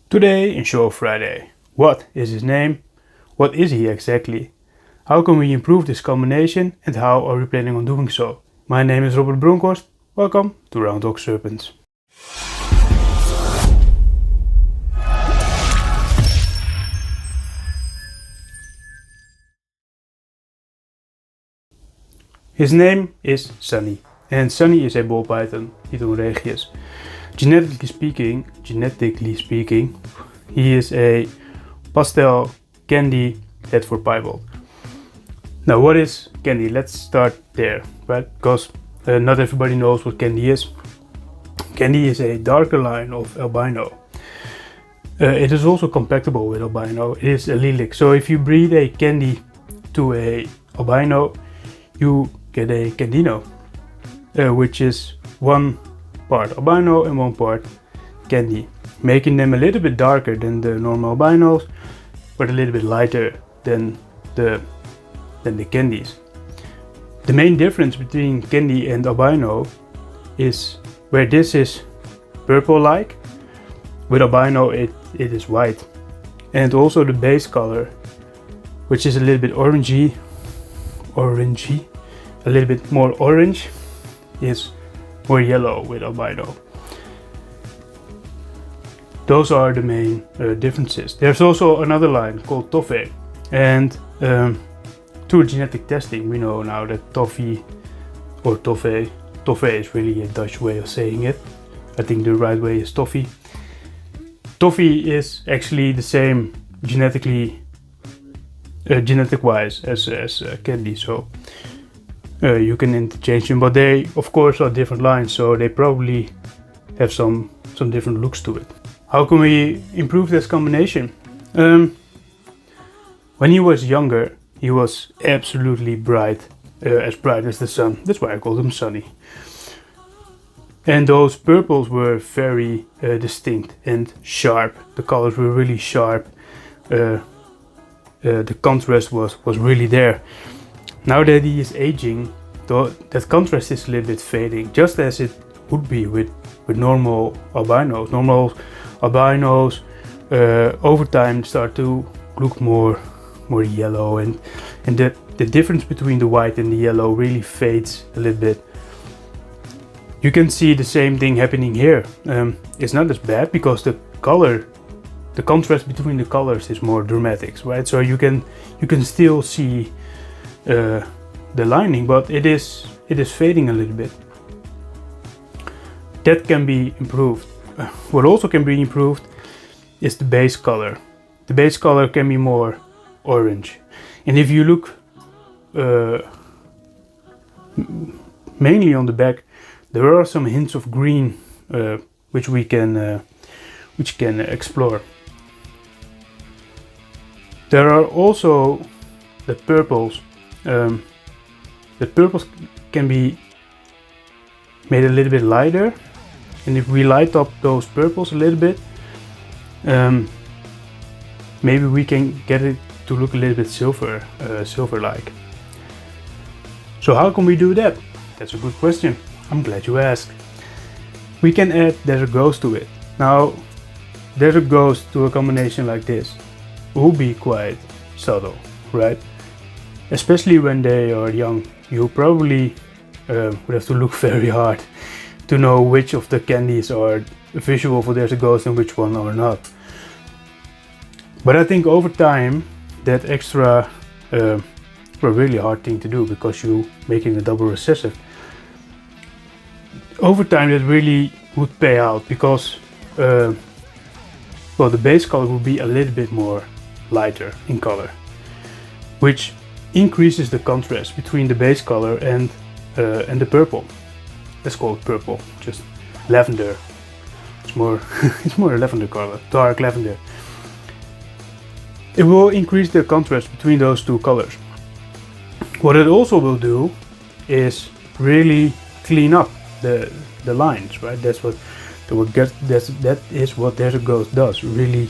Today in Show Friday. What is his name? What is he exactly? How can we improve this combination and how are we planning on doing so? My name is Robert Bronkhorst. Welcome to Round Dog Serpents. His name is Sunny, and Sunny is a ball python, Python regius. Genetically speaking, he is a pastel candy Hertford piebald. Now, what is candy? Let's start there, right? Because not everybody knows what candy is. Candy is a darker line of albino. It is also compatible with albino. It is allelic. So if you breed a candy to a albino, you get a candino, which is one part albino and one part candy, making them a little bit darker than the normal albinos, but a little bit lighter than the candies. The main difference between candy and albino is where this is purple-like, with albino it is white, and also the base color, which is a little bit orangey, a little bit more orange, is more yellow with albino. Those are the main differences. There's also another line called toffee, and through genetic testing we know now that toffee is really a Dutch way of saying it. I think the right way is toffee. Toffee is actually the same genetic wise as candy, so you can interchange them, but they of course are different lines, so they probably have some different looks to it. How can we improve this combination? When he was younger, he was absolutely bright as the sun. That's why I called him Sunny. And those purples were very distinct and sharp. The colors were really sharp. The contrast was really there. Now that he is aging, that contrast is a little bit fading, just as it would be with normal albinos. Normal albinos over time start to look more yellow, and the difference between the white and the yellow really fades a little bit. You can see the same thing happening here. It's not as bad because the contrast between the colors is more dramatic, right? So you can still see the lining, but it is fading a little bit. That can be improved. What also can be improved is the base color. The base color can be more orange, and if you look mainly on the back, there are some hints of green which can explore. There are also the purples. The purples can be made a little bit lighter, and if we light up those purples a little bit, maybe we can get it to look a little bit silver-like. So how can we do that? That's a good question. I'm glad you asked. We can add desert ghost to it. Now, desert ghost to a combination like this will be quite subtle, right? Especially when they are young. You probably would have to look very hard to know which of the candies are visual for desert ghost and which one are not. But I think over time that extra a really hard thing to do, because you making a double recessive. Over time that really would pay out, because the base color will be a little bit more lighter in color, which increases the contrast between the base color and the purple. Let's call it purple, just lavender. It's more it's more a lavender color, dark lavender. It will increase the contrast between those two colors. What it also will do is really clean up the lines, right? That is what desert ghost does. Really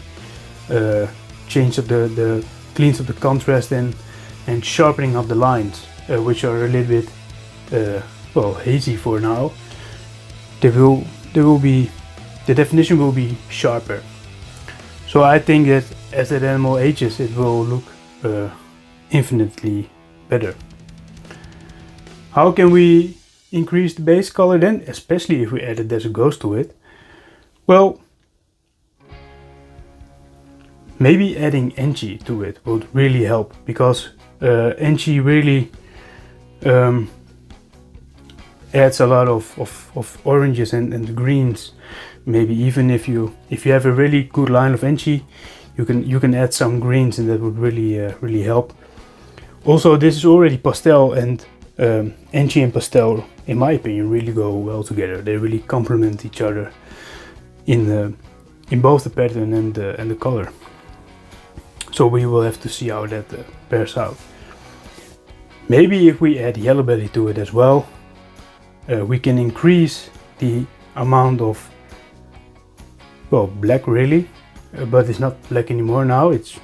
change up the cleans up the contrast and sharpening up the lines, which are a little bit hazy for now. The definition will be sharper. So I think that as that animal ages, it will look infinitely better. How can we increase the base color then, especially if we add a Desert Ghost to it? Well, maybe adding Enchi to it would really help, because Enchi really adds a lot of oranges and greens. Maybe even if you have a really good line of Enchi, you can add some greens, and that would really help. Also, this is already pastel, and Enchi and pastel, in my opinion, really go well together. They really complement each other in both the pattern and the color. So we will have to see how that pairs out. Maybe if we add yellow belly to it as well, we can increase the amount of, well, black really, but it's not black anymore now, it's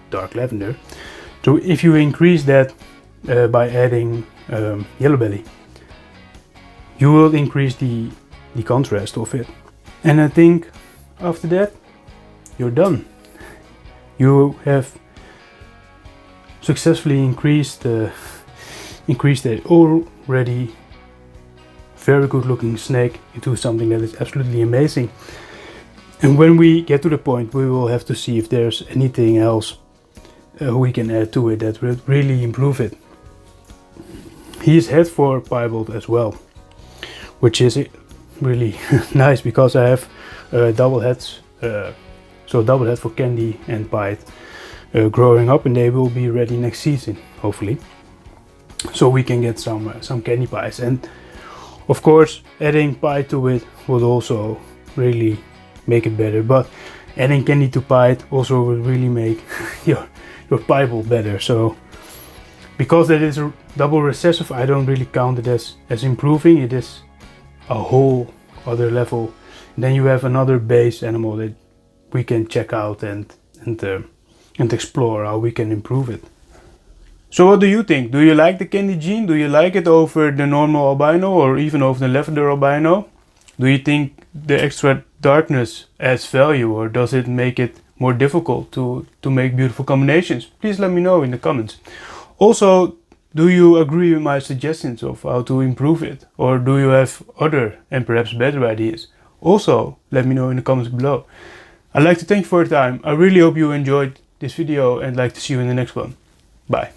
dark lavender. So if you increase that by adding yellow belly, you will increase the contrast of it. And I think after that, you're done. You have successfully increased the already very good looking snake into something that is absolutely amazing. And when we get to the point, we will have to see if there's anything else we can add to it that will really improve it. He is head for piebald as well, which is really nice, because I have double heads, so double head for Candy and Pied growing up, and they will be ready next season, hopefully. So we can get some Candy Pies, and of course adding Pied to it would also really make it better. But adding Candy to Pied also will really make your piebald better. So because that is a double recessive, I don't really count it as improving. It is a whole other level. And then you have another base animal that we can check out and explore how we can improve it. So what do you think? Do you like the Candy gene? Do you like it over the normal albino, or even over the lavender albino? Do you think the extra darkness adds value, or does it make it more difficult to make beautiful combinations? Please let me know in the comments. Also, do you agree with my suggestions of how to improve it, or do you have other and perhaps better ideas? Also, let me know in the comments below. I'd like to thank you for your time. I really hope you enjoyed this video, and like to see you in the next one. Bye.